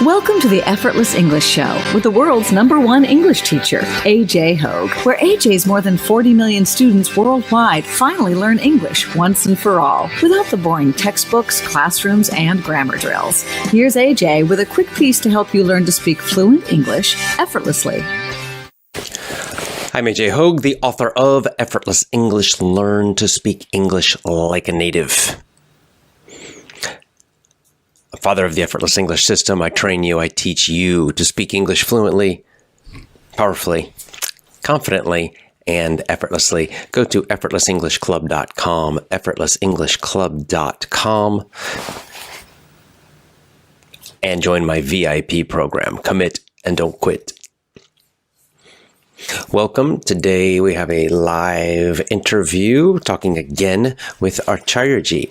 Welcome to the Effortless English Show with the world's #1 English teacher, AJ Hogue, where AJ's more than 40 million students worldwide finally learn English once and for all, without the boring textbooks, classrooms, and grammar drills. Here's AJ with a quick piece to help you learn to speak fluent English effortlessly. I'm AJ Hogue, the author of Effortless English, Learn to Speak English Like a Native. Father of the Effortless English System, I train you, I teach you to speak English fluently, powerfully, confidently, and effortlessly. Go to effortlessenglishclub.com, effortlessenglishclub.com, and join my VIP program, Commit and Don't Quit. Welcome. Today we have a live interview talking again with Acharyaji,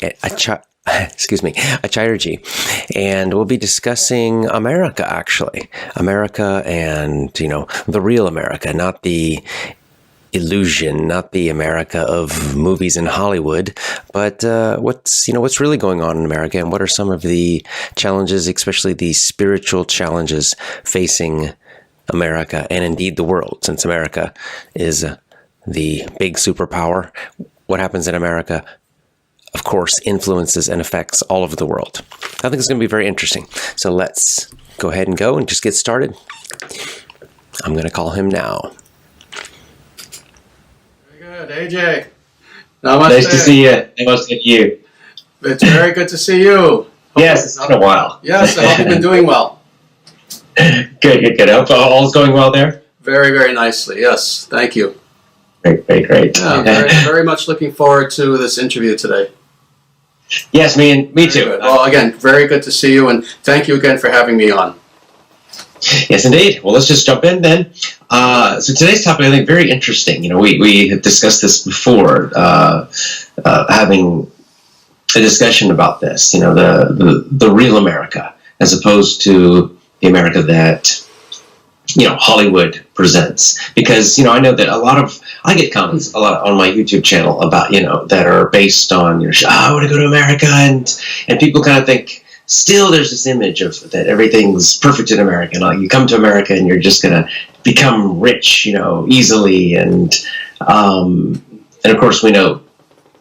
and we'll be discussing America, actually. America and, the real America, not the illusion, not the America of movies in Hollywood, but what's really going on in America, and what are some of the challenges, especially the spiritual challenges facing America and indeed the world, since America is the big superpower. What happens in America, of course, influences and affects all over the world. I think it's going to be very interesting. So let's go ahead and just get started. I'm going to call him now. Very good, AJ. Namaste. Nice to see you. Nice to you. It's very good to see you. Yes, it's been a while. Yes, I hope you've been doing well. Good. I hope all's going well there. Very, very nicely. Yes, thank you. Great. Yeah, very much looking forward to this interview today. Yes, me too. Good. Well, again, very good to see you, and thank you again for having me on. Yes, indeed. Well, let's just jump in then. So today's topic, I think, very interesting. We have discussed this before, having a discussion about this. The real America, as opposed to the America that Hollywood presents. Because I know that I get comments a lot on my YouTube channel about that are based on I want to go to America, and people kind of think still there's this image of that everything's perfect in America. You come to America and you're just gonna become rich, easily, and of course we know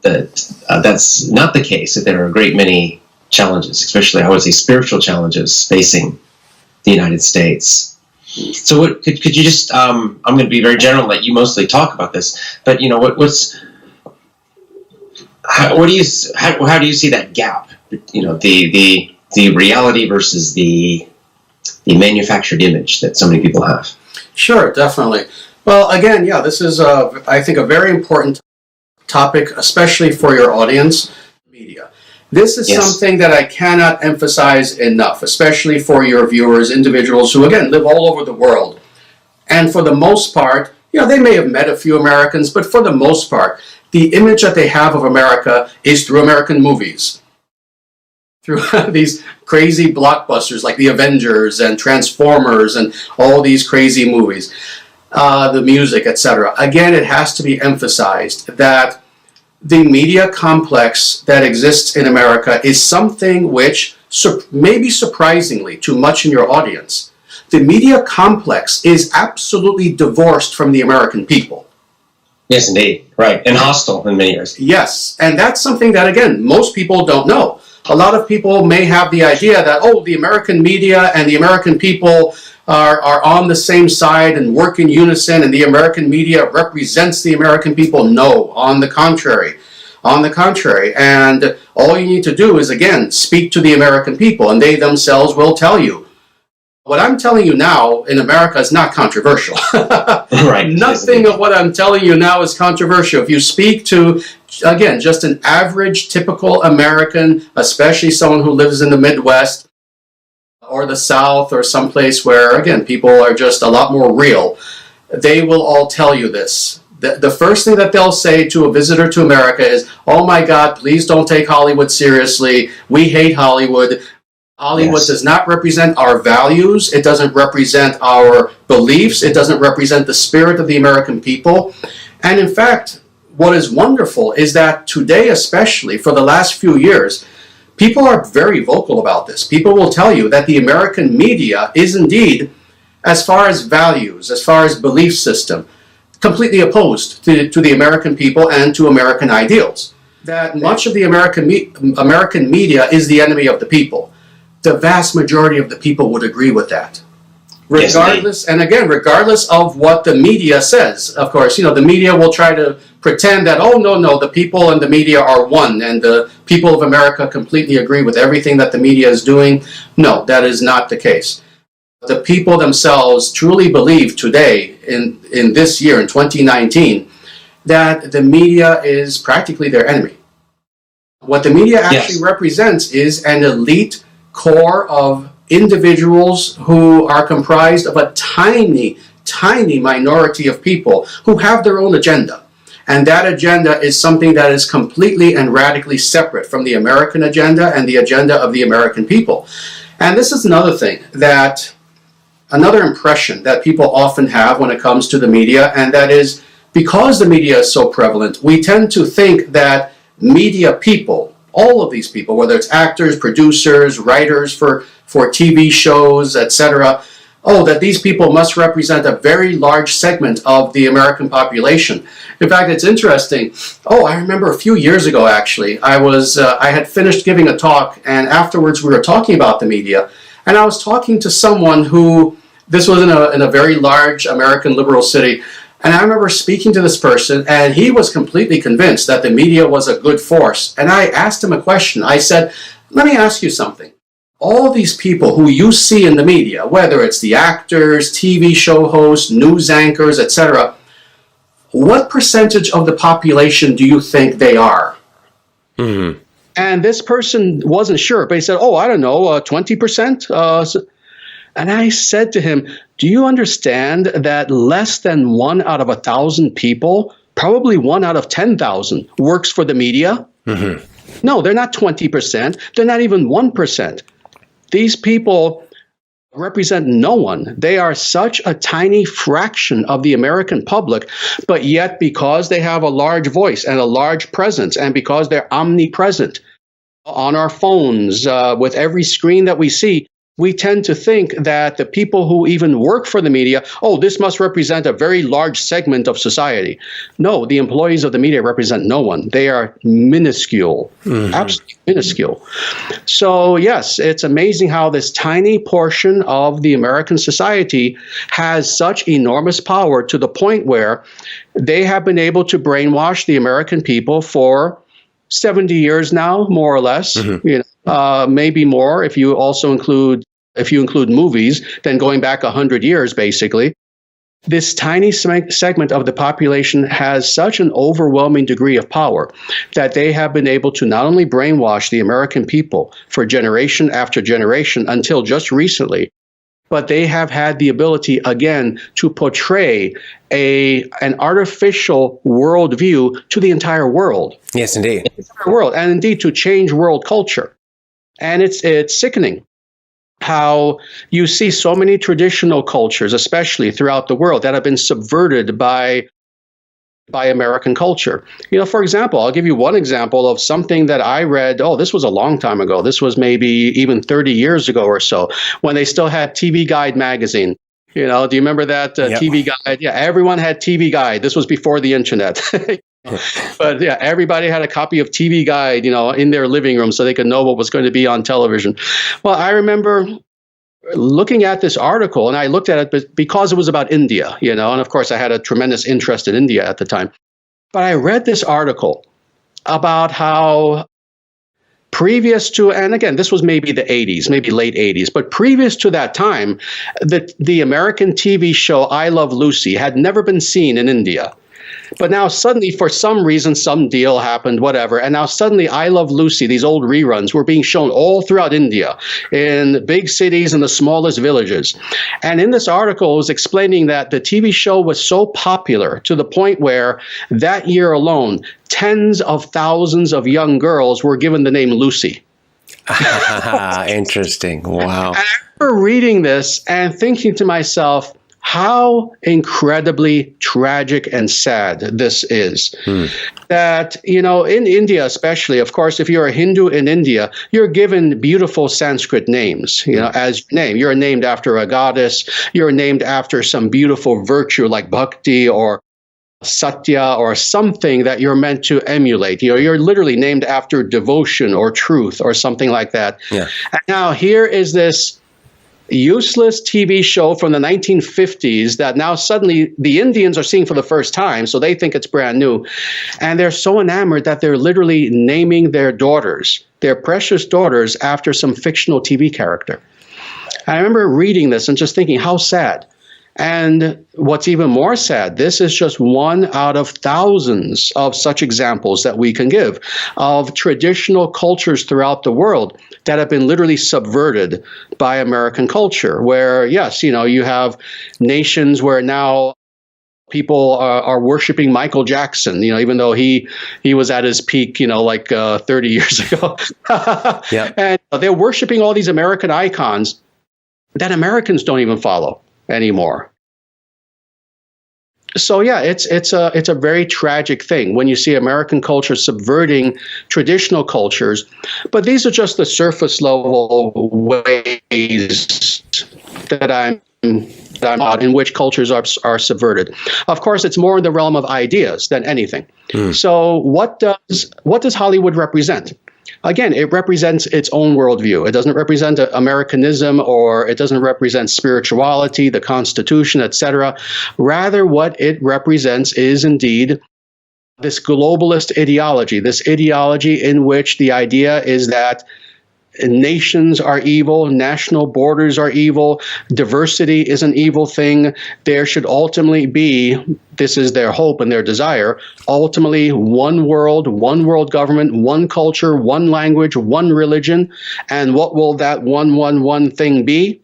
that that's not the case. That there are a great many challenges, especially I would say spiritual challenges facing the United States. So what could you just I'm going to be very general, let you mostly talk about this, but how do you see that gap, the reality versus the manufactured image that so many people have? Sure, definitely. Well, again, this is I think a very important topic, especially for your audience, media. This is something that I cannot emphasize enough, especially for your viewers, individuals who, again, live all over the world. And for the most part, they may have met a few Americans, but for the most part, the image that they have of America is through American movies, through these crazy blockbusters like The Avengers and Transformers and all these crazy movies, the music, etc. Again, it has to be emphasized that the media complex that exists in America is something which may be surprisingly too much in your audience. The media complex is absolutely divorced from the American people. Yes, indeed. Right. And hostile in many ways. Yes. And that's something that, again, most people don't know. A lot of people may have the idea that, the American media and the American people are on the same side and work in unison, and the American media represents the American people. No, on the contrary. And all you need to do is, again, speak to the American people, and they themselves will tell you. What I'm telling you now in America is not controversial. Right. Nothing of what I'm telling you now is controversial. If you speak to, again, just an average, typical American, especially someone who lives in the Midwest or the South or someplace where, again, people are just a lot more real, they will all tell you this. The first thing that they'll say to a visitor to America is, oh my God, please don't take Hollywood seriously. We hate Hollywood. Hollywood does not represent our values. It doesn't represent our beliefs. It doesn't represent the spirit of the American people. And in fact, what is wonderful is that today, especially for the last few years, people are very vocal about this. People will tell you that the American media is indeed, as far as values, as far as belief system, completely opposed to the American people and to American ideals. That much of the American media is the enemy of the people. The vast majority of the people would agree with that. Regardless, and again, regardless of what the media says. Of course, the media will try to pretend that, oh, no, the people and the media are one, and the people of America completely agree with everything that the media is doing. No, that is not the case. The people themselves truly believe today, in this year, in 2019, that the media is practically their enemy. What the media actually represents is an elite core of individuals who are comprised of a tiny, tiny minority of people who have their own agenda. And that agenda is something that is completely and radically separate from the American agenda and the agenda of the American people. And this is another thing another impression that people often have when it comes to the media, and that is, because the media is so prevalent, we tend to think that media people, all of these people, whether it's actors, producers, writers for TV shows, etc., that these people must represent a very large segment of the American population. In fact, it's interesting. I remember a few years ago, actually, I had finished giving a talk, and afterwards we were talking about the media, and I was talking to someone who, this was in a very large American liberal city, and I remember speaking to this person, and he was completely convinced that the media was a good force. And I asked him a question. I said, let me ask you something. All these people who you see in the media, whether it's the actors, TV show hosts, news anchors, etc., what percentage of the population do you think they are? Mm-hmm. And this person wasn't sure, but he said, I don't know, 20%? And I said to him, do you understand that less than 1 out of 1,000 people, probably 1 out of 10,000, works for the media? Mm-hmm. No, they're not 20%. They're not even 1%. These people represent no one. They are such a tiny fraction of the American public, but yet because they have a large voice and a large presence, and because they're omnipresent on our phones, with every screen that we see, we tend to think that the people who even work for the media, this must represent a very large segment of society. No, the employees of the media represent no one. They are minuscule, absolutely minuscule. So yes, it's amazing how this tiny portion of the American society has such enormous power, to the point where they have been able to brainwash the American people for 70 years now, more or less, maybe more if you include movies, then going back 100 years, basically. This tiny segment of the population has such an overwhelming degree of power that they have been able to not only brainwash the American people for generation after generation until just recently, but they have had the ability, again, to portray an artificial worldview to the entire world. Yes, indeed. The entire world, and indeed to change world culture. And it's sickening how you see so many traditional cultures, especially throughout the world, that have been subverted by American culture. For example, I'll give you one example of something that I read. This was a long time ago. This was maybe even 30 years ago or so, when they still had TV Guide magazine. Do you remember that Yep. TV Guide? Yeah, everyone had TV Guide. This was before the internet. But yeah, everybody had a copy of TV Guide, in their living room, so they could know what was going to be on television. Well, I remember looking at this article, and I looked at it because it was about India, and of course I had a tremendous interest in India at the time. But I read this article about how previous to, and again, this was maybe the 80s, maybe late 80s, but previous to that time, the American TV show I Love Lucy had never been seen in India. But now suddenly, for some reason, some deal happened, whatever. And now suddenly I Love Lucy, these old reruns, were being shown all throughout India, in big cities and the smallest villages. And in this article, it was explaining that the TV show was so popular to the point where that year alone, tens of thousands of young girls were given the name Lucy. Interesting. Wow. And I remember reading this and thinking to myself, how incredibly tragic and sad this is. That, in India especially, of course, if you're a Hindu in India, you're given beautiful Sanskrit names, as your name. You're named after a goddess. You're named after some beautiful virtue like bhakti or satya or something that you're meant to emulate. You're literally named after devotion or truth or something like that. Yeah. And now here is this useless TV show from the 1950s that now suddenly the Indians are seeing for the first time, so they think it's brand new. And they're so enamored that they're literally naming their daughters, their precious daughters, after some fictional TV character. I remember reading this and just thinking, how sad. And what's even more sad, this is just one out of thousands of such examples that we can give of traditional cultures throughout the world that have been literally subverted by American culture, where, yes, you have nations where now people are worshiping Michael Jackson, even though he was at his peak, 30 years ago. Yeah. And they're worshiping all these American icons that Americans don't even follow anymore. So yeah, it's a very tragic thing when you see American culture subverting traditional cultures, but these are just the surface level ways that I'm out in which cultures are subverted. Of course, it's more in the realm of ideas than anything. So what does Hollywood represent? Again, it represents its own worldview. It doesn't represent Americanism, or it doesn't represent spirituality, the Constitution, etc. Rather, what it represents is indeed this globalist ideology, this ideology in which the idea is that nations are evil, national borders are evil, diversity is an evil thing. There should ultimately be, this is their hope and their desire, ultimately one world government, one culture, one language, one religion. And what will that one thing be?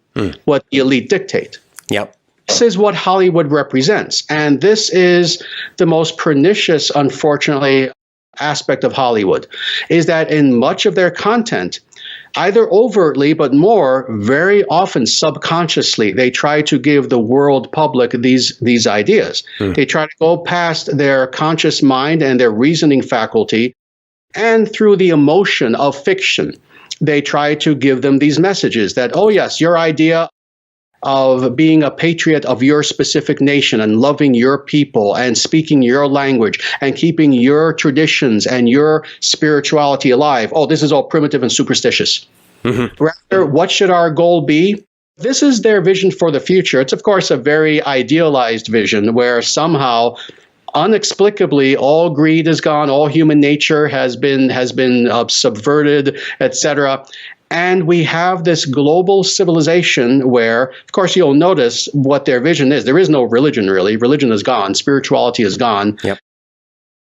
What the elite dictate. Yep. This is what Hollywood represents. And this is the most pernicious, unfortunately, aspect of Hollywood, is that in much of their content, either overtly, but more very often subconsciously, they try to give the world public these ideas. They try to go past their conscious mind and their reasoning faculty, and through the emotion of fiction, they try to give them these messages that, oh yes, your idea of being a patriot of your specific nation and loving your people and speaking your language and keeping your traditions and your spirituality alive. Oh, this is all primitive and superstitious. Rather, what should our goal be? This is their vision for the future. It's, of course, a very idealized vision where somehow, inexplicably, all greed is gone, all human nature has been subverted, etc. And we have this global civilization where, of course, you'll notice what their vision is. There is no religion, really. Religion is gone. Spirituality is gone. Yep.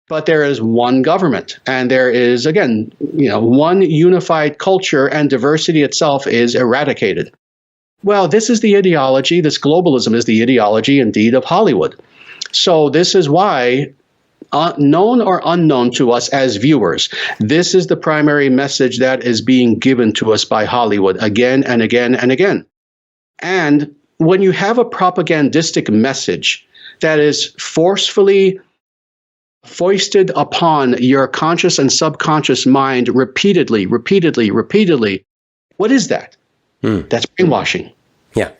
But there is one government. And there is, again, one unified culture, and diversity itself is eradicated. Well, this is the ideology. This globalism is the ideology, indeed, of Hollywood. So this is why, known or unknown to us as viewers, this is the primary message that is being given to us by Hollywood again and again and again. And when you have a propagandistic message that is forcefully foisted upon your conscious and subconscious mind repeatedly, what is that? That's brainwashing. Yeah.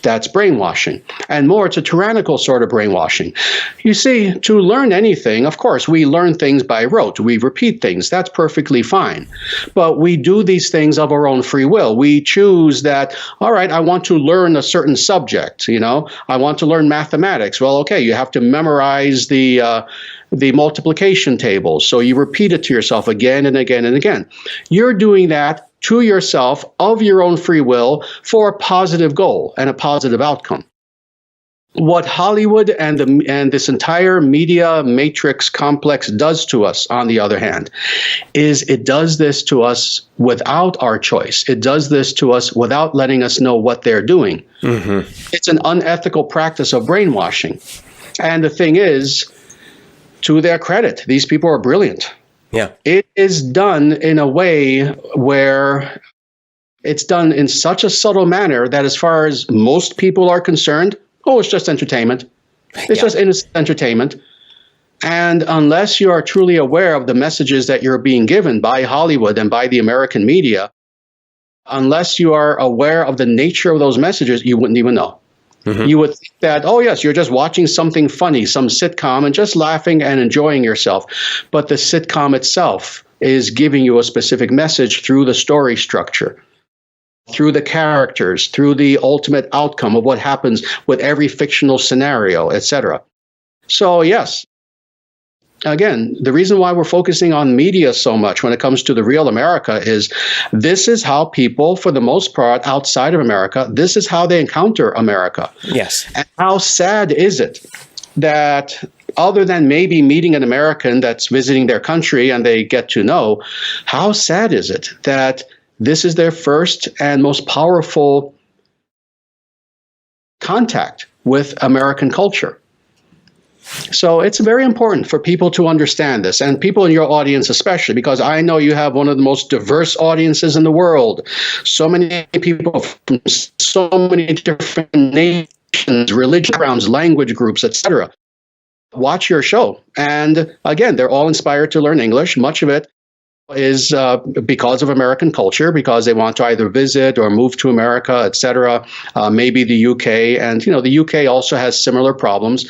That's brainwashing. And more, it's a tyrannical sort of brainwashing. You see, to learn anything, of course, we learn things by rote. We repeat things. That's perfectly fine. But we do these things of our own free will. We choose that, all right, I want to learn a certain subject. I want to learn mathematics. Well, okay, you have to memorize the multiplication table. So you repeat it to yourself again and again and again. You're doing that to yourself of your own free will for a positive goal and a positive outcome. What Hollywood and this entire media matrix complex does to us, on the other hand, is it does this to us without our choice. It does this to us without letting us know what they're doing. It's an unethical practice of brainwashing. And the thing is, to their credit, these people are brilliant. Yeah. It is done in a way where it's done in such a subtle manner that as far as most people are concerned, oh, it's just entertainment. It's just innocent entertainment. And unless you are truly aware of the messages that you're being given by Hollywood and by the American media, unless you are aware of the nature of those messages, you wouldn't even know. You would think that, oh, yes, you're just watching something funny, some sitcom, and just laughing and enjoying yourself. But the sitcom itself is giving you a specific message through the story structure, through the characters, through the ultimate outcome of what happens with every fictional scenario, etc. So, yes, again, the reason why we're focusing on media so much when it comes to the real America is this is how people, for the most part, outside of America, this is how they encounter America. Yes. And how sad is it that other than maybe meeting an American that's visiting their country and they get to know, how sad is it that this is their first and most powerful contact with American culture? So it's very important for people to understand this, and people in your audience especially, because I know you have one of the most diverse audiences in the world. So many people from so many different nations, religion backgrounds, language groups, etc. Watch your show. And again, they're all inspired to learn English. Much of it is because of American culture, because they want to either visit or move to America, etc. Maybe the UK. And, the UK also has similar problems.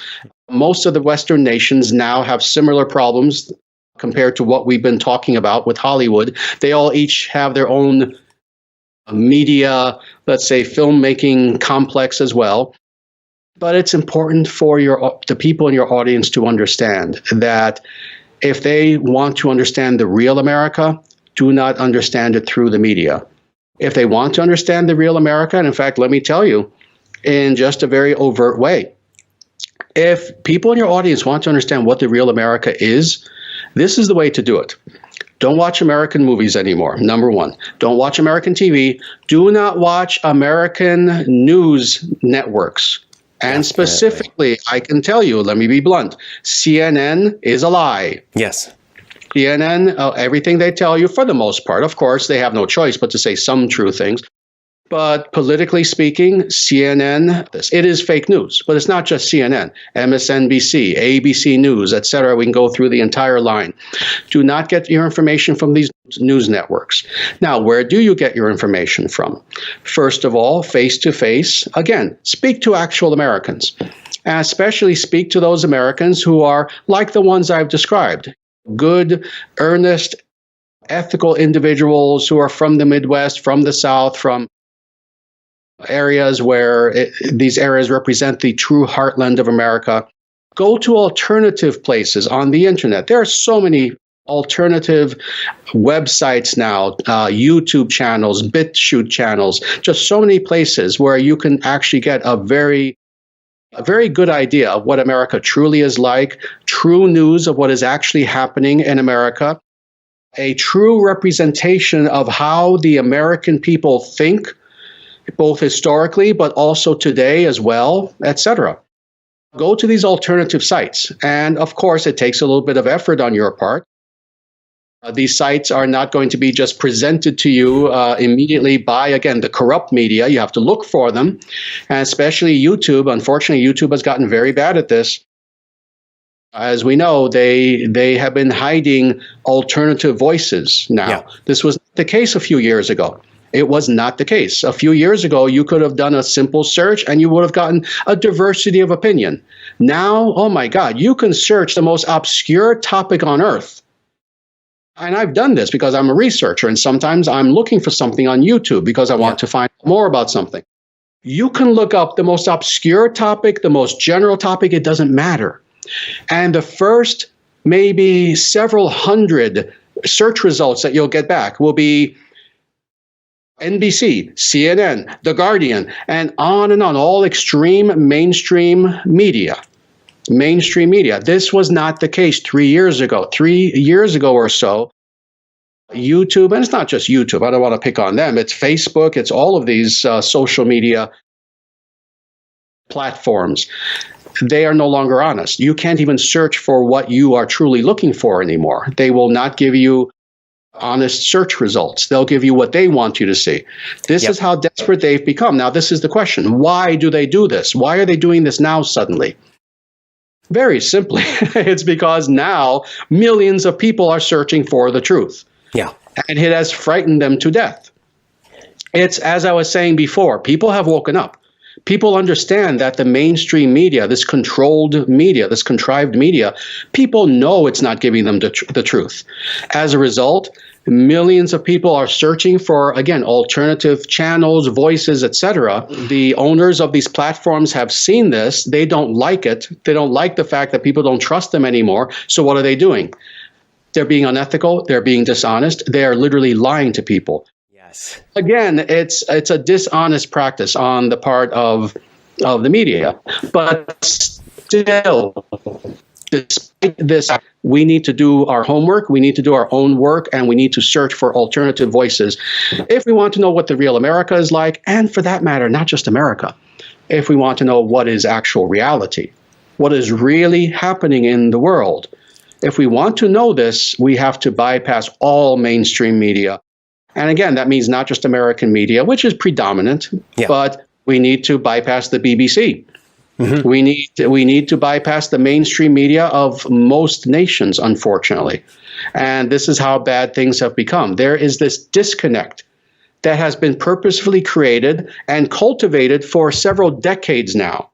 Most of the Western nations now have similar problems compared to what we've been talking about with Hollywood. They all each have their own media, let's say, filmmaking complex as well. But it's important for the people in your audience to understand that if they want to understand the real America, do not understand it through the media. If they want to understand the real America, and in fact, let me tell you, in just a very overt way, if people in your audience want to understand what the real America is, this is the way to do it. Don't watch American movies anymore, number one. Don't watch American TV. Do not watch American news networks. And specifically, I can tell you, let me be blunt, CNN is a lie. Yes. CNN, everything they tell you, for the most part, of course, they have no choice but to say some true things. But politically speaking, CNN, it is fake news. But it's not just CNN, MSNBC, ABC News, etc. We can go through the entire line. Do not get your information from these news networks. Now, where do you get your information from? First of all, face-to-face. Again, speak to actual Americans. And especially speak to those Americans who are like the ones I've described. Good, earnest, ethical individuals who are from the Midwest, from the South, from areas where these areas represent the true heartland of America. Go to alternative places on the internet. There are so many alternative websites now, YouTube channels, BitChute channels, just so many places where you can actually get a very good idea of what America truly is like, true news of what is actually happening in America, a true representation of how the American people think, both historically, but also today as well, etc. Go to these alternative sites. And of course, it takes a little bit of effort on your part. These sites are not going to be just presented to you immediately by, again, the corrupt media. You have to look for them. And especially YouTube. Unfortunately, YouTube has gotten very bad at this. As we know, they have been hiding alternative voices now. Yeah. This was the case a few years ago. It was not the case. A few years ago, you could have done a simple search and you would have gotten a diversity of opinion. Now, oh my God, you can search the most obscure topic on earth. And I've done this because I'm a researcher, and sometimes I'm looking for something on YouTube because I want to find more about something. You can look up the most obscure topic, the most general topic, it doesn't matter. And the first maybe several hundred search results that you'll get back will be NBC, CNN, The Guardian, and on, all extreme mainstream media. Mainstream media. This was not the case 3 years ago. 3 years ago or so, YouTube, and it's not just YouTube, I don't want to pick on them, it's Facebook, it's all of these social media platforms. They are no longer honest. You can't even search for what you are truly looking for anymore. They will not give you honest search results. They'll give you what they want you to see. This is how desperate they've become. Now, this is the question. Why do they do this? Why are they doing this now suddenly? Very simply, it's because now millions of people are searching for the truth. Yeah. And it has frightened them to death. It's, as I was saying before, people have woken up. People understand that the mainstream media, this controlled media, this contrived media, people know it's not giving them the truth. As a result, millions of people are searching for, again, alternative channels, voices, etc. The owners of these platforms have seen this. They don't like it. They don't like the fact that people don't trust them anymore. So what are they doing? They're being unethical. They're being dishonest. They are literally lying to people. Yes. Again, it's a dishonest practice on the part of the media. But still, despite this, we need to do our homework, we need to do our own work, and we need to search for alternative voices if we want to know what the real America is like, and for that matter, not just America, if we want to know what is actual reality, what is really happening in the world. If we want to know this, we have to bypass all mainstream media. And again, that means not just American media, which is predominant, but we need to bypass the BBC. Mm-hmm. We need to bypass the mainstream media of most nations, unfortunately. And this is how bad things have become. There is this disconnect that has been purposefully created and cultivated for several decades now.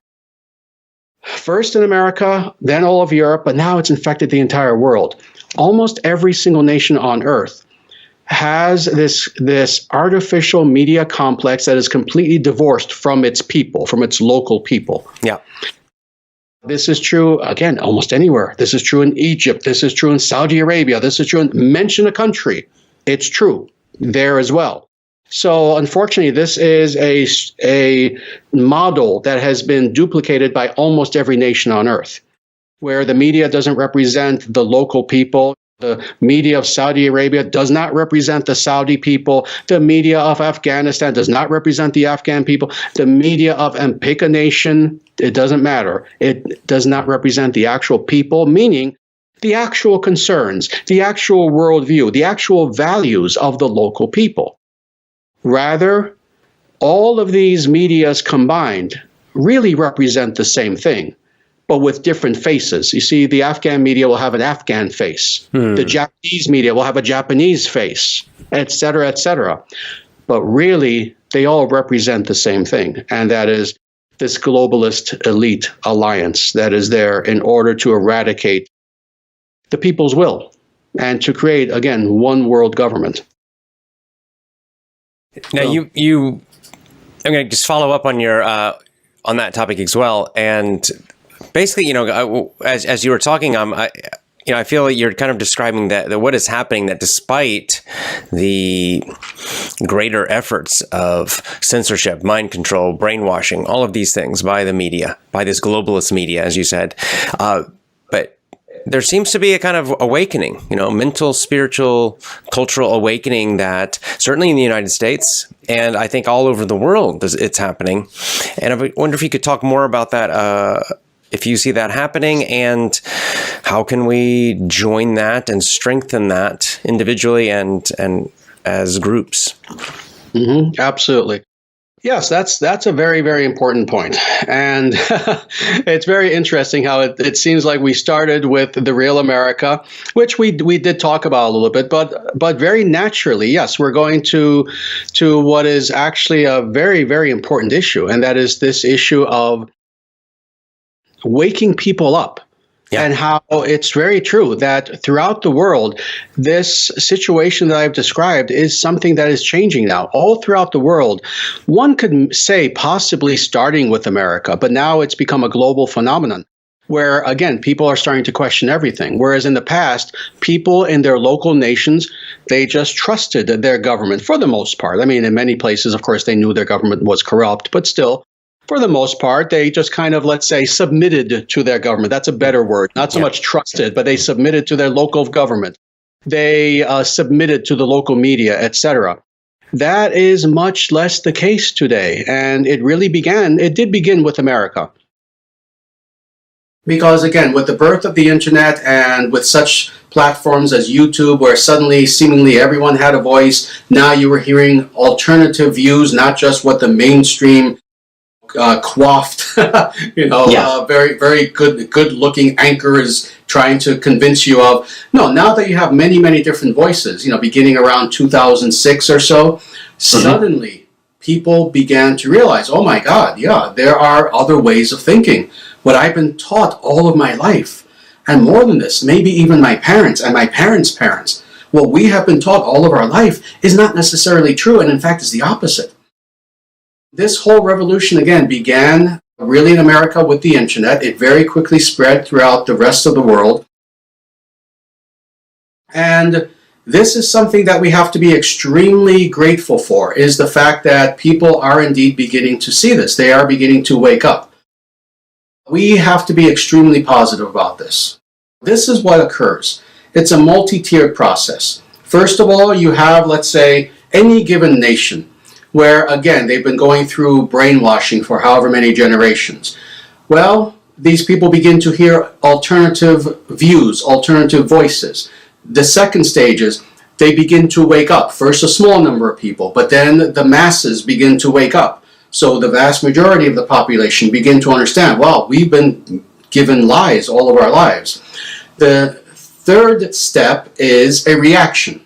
First in America, then all of Europe, but now it's infected the entire world. Almost every single nation on Earth has this artificial media complex that is completely divorced from its people, from its local people. Yeah. This is true, again, almost anywhere. This is true in Egypt. This is true in Saudi Arabia. This is true in, mention a country. It's true there as well. So unfortunately, this is a model that has been duplicated by almost every nation on Earth, where the media doesn't represent the local people. The media of Saudi Arabia does not represent the Saudi people. The media of Afghanistan does not represent the Afghan people. The media of pick a nation, it doesn't matter. It does not represent the actual people, meaning the actual concerns, the actual worldview, the actual values of the local people. Rather, all of these medias combined really represent the same thing, but with different faces. You see, the Afghan media will have an Afghan face. The Japanese media will have a Japanese face, et cetera, et cetera. But really, they all represent the same thing, and that is this globalist elite alliance that is there in order to eradicate the people's will and to create, again, one world government. Now, I'm going to just follow up on your on that topic as well, and basically, as you were talking, I feel like you're kind of describing that what is happening, that despite the greater efforts of censorship, mind control, brainwashing, all of these things by the media, by this globalist media, as you said, but there seems to be a kind of awakening, mental, spiritual, cultural awakening that certainly in the United States and I think all over the world it's happening. And I wonder if you could talk more about that, if you see that happening, and how can we join that and strengthen that individually and as groups? Mm-hmm, absolutely. Yes, that's a very, very important point. And it's very interesting how it seems like we started with the real America, which we did talk about a little bit, but very naturally, yes, we're going to what is actually a very, very important issue, and that is this issue of waking people up. And how it's very true that throughout the world, this situation that I've described is something that is changing now all throughout the world. One could say possibly starting with America, but now it's become a global phenomenon where, again, people are starting to question everything. Whereas in the past, people in their local nations, they just trusted their government for the most part. I mean, in many places, of course, they knew their government was corrupt, but still, for the most part, they just kind of, let's say, submitted to their government. That's a better word. Not so much trusted, but they submitted to their local government. They submitted to the local media, etc. That is much less the case today. And it did begin with America. Because again, with the birth of the internet and with such platforms as YouTube, where suddenly seemingly everyone had a voice, now you were hearing alternative views, not just what the mainstream coiffed, very, very good looking anchor is trying to convince you of. No, now that you have many, many different voices, beginning around 2006 or so, suddenly people began to realize, oh my God, yeah, there are other ways of thinking. What I've been taught all of my life, and more than this, maybe even my parents and my parents' parents, what we have been taught all of our life is not necessarily true, and in fact is the opposite. This whole revolution, again, began really in America with the internet. It very quickly spread throughout the rest of the world. And this is something that we have to be extremely grateful for, is the fact that people are indeed beginning to see this. They are beginning to wake up. We have to be extremely positive about this. This is what occurs. It's a multi-tiered process. First of all, you have, let's say, any given nation, where, again, they've been going through brainwashing for however many generations. Well, these people begin to hear alternative views, alternative voices. The second stage is they begin to wake up. First, a small number of people, but then the masses begin to wake up. So the vast majority of the population begin to understand, wow, we've been given lies all of our lives. The third step is a reaction.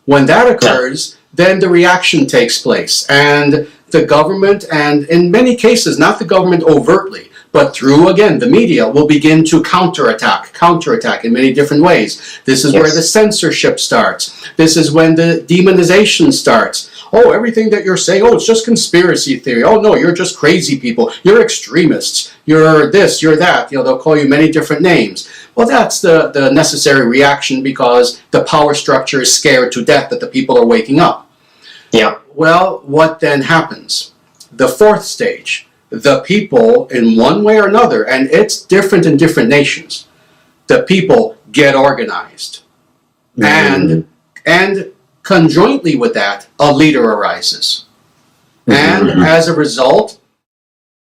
When that occurs, then the reaction takes place, and the government, and in many cases, not the government overtly, but through, again, the media, will begin to counterattack in many different ways. This is where the censorship starts. This is when the demonization starts. Oh, everything that you're saying, oh, it's just conspiracy theory. Oh, no, you're just crazy people. You're extremists. You're this, you're that. They'll call you many different names. Well, that's the necessary reaction, because the power structure is scared to death that the people are waking up. Yeah. Well, what then happens? The fourth stage, the people, in one way or another, and it's different in different nations, the people get organized. And conjointly with that, a leader arises. And as a result,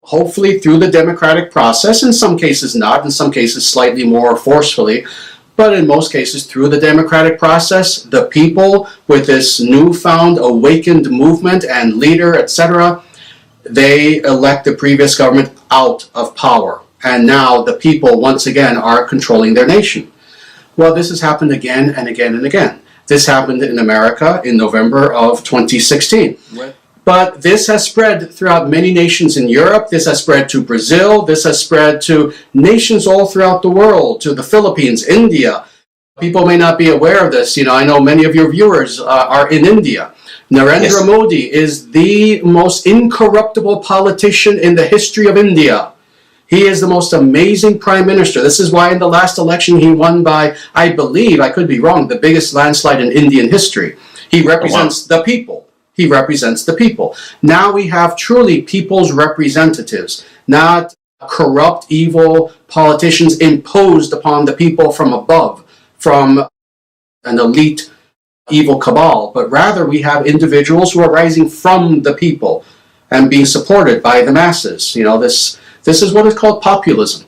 hopefully through the democratic process, in some cases not, in some cases slightly more forcefully, but in most cases through the democratic process, the people with this newfound awakened movement and leader, etc., they elect the previous government out of power. And now the people, once again, are controlling their nation. Well, this has happened again and again and again. This happened in America in November of 2016. But this has spread throughout many nations in Europe. This has spread to Brazil. This has spread to nations all throughout the world, to the Philippines, India. People may not be aware of this. I know many of your viewers are in India. Narendra Modi is the most incorruptible politician in the history of India. He is the most amazing prime minister. This is why in the last election he won by, I believe, I could be wrong, the biggest landslide in Indian history. He represents the people. He represents the people. Now we have truly people's representatives, not corrupt, evil politicians imposed upon the people from above, from an elite evil cabal, but rather we have individuals who are rising from the people and being supported by the masses. This is what is called populism.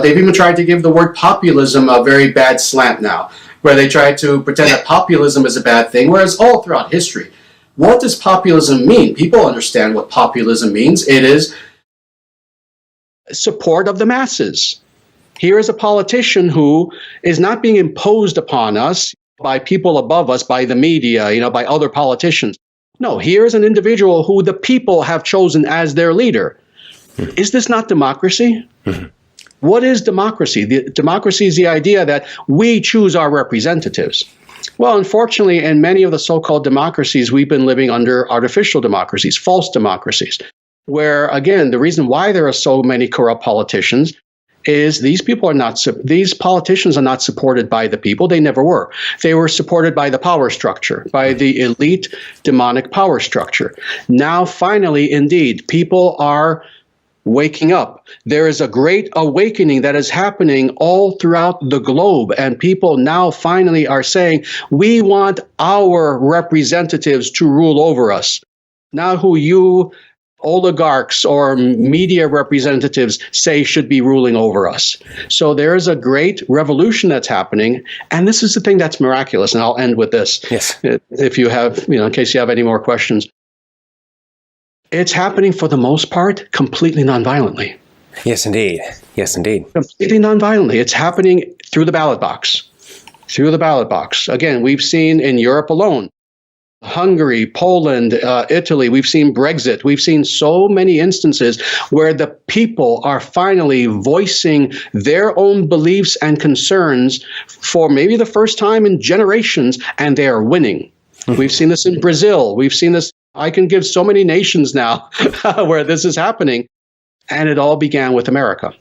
They've even tried to give the word populism a very bad slant now, where they try to pretend that populism is a bad thing, whereas all throughout history, what does populism mean? People understand what populism means. It is support of the masses. Here is a politician who is not being imposed upon us by people above us, by the media, by other politicians. No, here is an individual who the people have chosen as their leader. Is this not democracy? What is democracy? Democracy is the idea that we choose our representatives. Well, unfortunately, in many of the so-called democracies, we've been living under artificial democracies, false democracies, where, again, the reason why there are so many corrupt politicians is these politicians are not supported by the people. They never were. They were supported by the power structure, by the elite demonic power structure. Now, finally, indeed, people are waking up. There is a great awakening that is happening all throughout the globe, and people now finally are saying, we want our representatives to rule over us, not who you oligarchs or media representatives say should be ruling over us. So there's a great revolution that's happening, and this is the thing that's miraculous. And I'll end with this. Yes. If you have, in case you have any more questions. It's happening for the most part completely nonviolently. Yes, indeed. Yes, indeed. Completely nonviolently. It's happening through the ballot box. Through the ballot box. Again, we've seen in Europe alone, Hungary, Poland, Italy, we've seen Brexit. We've seen so many instances where the people are finally voicing their own beliefs and concerns for maybe the first time in generations, and they are winning. We've seen this in Brazil. We've seen this. I can give so many nations now where this is happening. And it all began with America.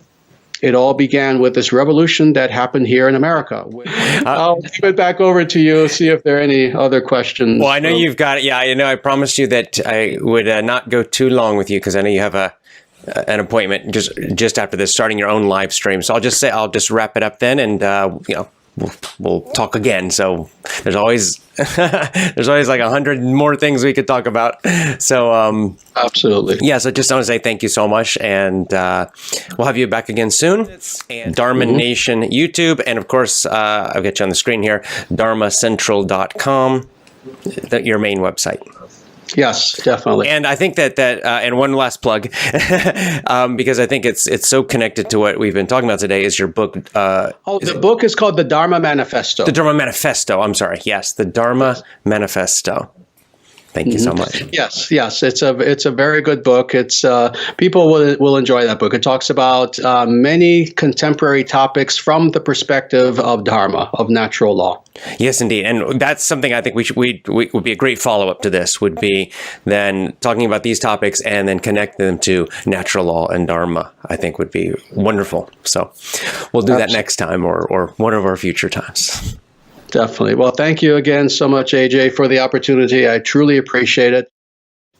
It all began with this revolution that happened here in America. I'll give it back over to you, see if there are any other questions. Well, I know you've got it. Yeah, I promised you that I would not go too long with you because I know you have an appointment just after this, starting your own live stream. So I'll just wrap it up then, and we'll talk again. So there's always like 100 more things we could talk about. So absolutely. Yeah. So just want to say thank you so much, and we'll have you back again soon. And Dharma Nation YouTube, and of course I'll get you on the screen here, dharmacentral.com, your main website. Yes, definitely. And I think that and one last plug, because I think it's so connected to what we've been talking about today, is your book. The book is called The Dharma Manifesto. The Dharma Manifesto. I'm sorry. Yes, The Dharma Manifesto. Thank you so much. Yes. It's a very good book. It's people will enjoy that book. It talks about many contemporary topics from the perspective of Dharma, of natural law. Yes, indeed, and that's something I think we would be a great follow-up to this. Would be then talking about these topics and then connect them to natural law and Dharma. I think would be wonderful. So we'll do that next time, or one of our future times. Definitely. Well, thank you again so much, AJ, for the opportunity. I truly appreciate it.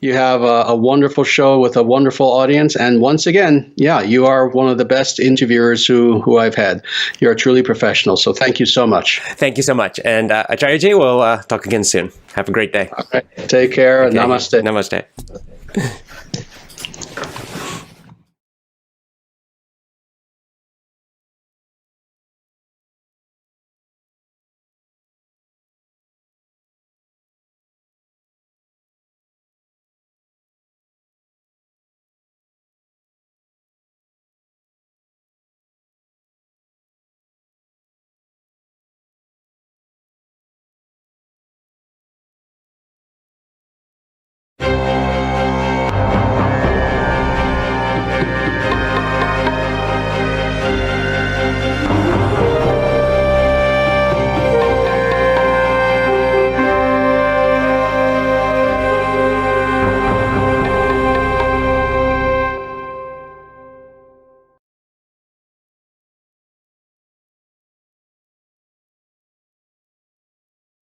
You have a wonderful show with a wonderful audience. And once again, you are one of the best interviewers who I've had. You're truly professional. So thank you so much. Thank you so much. And Acharya Ji, we'll talk again soon. Have a great day. All right. Take care. Okay. Namaste. Namaste.